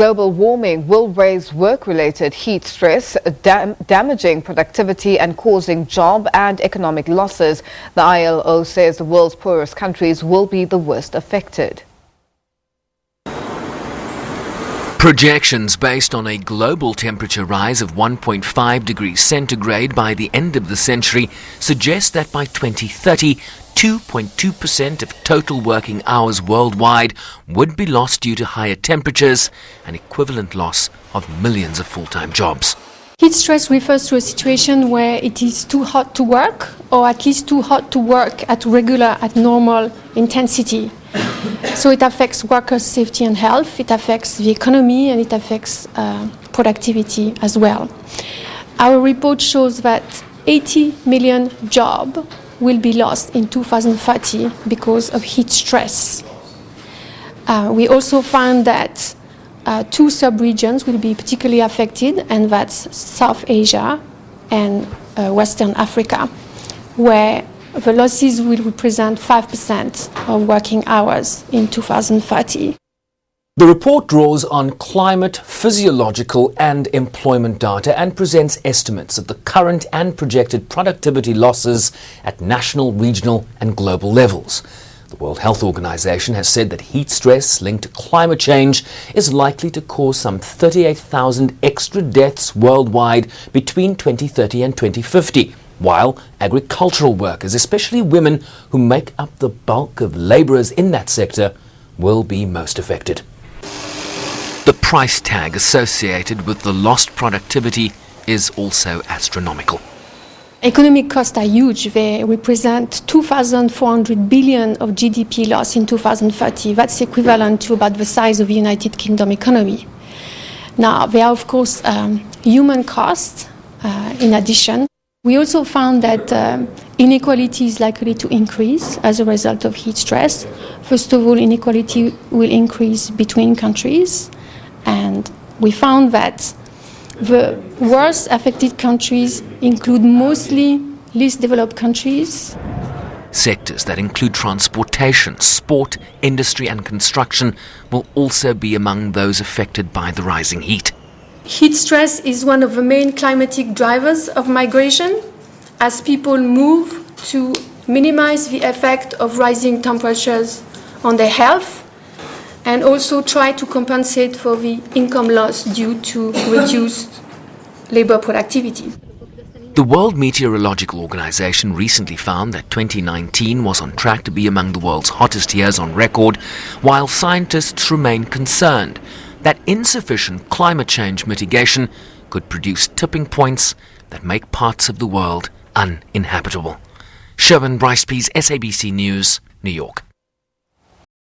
Global warming will raise work-related heat stress, damaging productivity and causing job and economic losses. The ILO says the world's poorest countries will be the worst affected. Projections based on a global temperature rise of 1.5 degrees centigrade by the end of the century suggest that by 2030, 2.2% of total working hours worldwide would be lost due to higher temperatures, an equivalent loss of millions of full-time jobs. Heat stress refers to a situation where it is too hot to work, or at least too hot to work at normal intensity. So it affects workers' safety and health, it affects the economy, and it affects productivity as well. Our report shows that 80 million jobs will be lost in 2030 because of heat stress. We also found that two sub-regions will be particularly affected, and that's South Asia and Western Africa, where the losses will represent 5% of working hours in 2030. The report draws on climate, physiological and employment data and presents estimates of the current and projected productivity losses at national, regional and global levels. The World Health Organization has said that heat stress linked to climate change is likely to cause some 38,000 extra deaths worldwide between 2030 and 2050, while agricultural workers, especially women who make up the bulk of laborers in that sector, will be most affected. The price tag associated with the lost productivity is also astronomical. Economic costs are huge. They represent 2,400 billion of GDP loss in 2030. That's equivalent to about the size of the United Kingdom economy. Now, there are, of course, human costs in addition. We also found that inequality is likely to increase as a result of heat stress. First of all, inequality will increase between countries, and we found that the worst affected countries include mostly least developed countries. Sectors that include transportation, sport, industry and construction will also be among those affected by the rising heat. Heat stress is one of the main climatic drivers of migration, as people move to minimize the effect of rising temperatures on their health and also try to compensate for the income loss due to reduced labor productivity. The World Meteorological Organization recently found that 2019 was on track to be among the world's hottest years on record, while scientists remain concerned that insufficient climate change mitigation could produce tipping points that make parts of the world uninhabitable. Sherwin Bryce-Pease, SABC News, New York.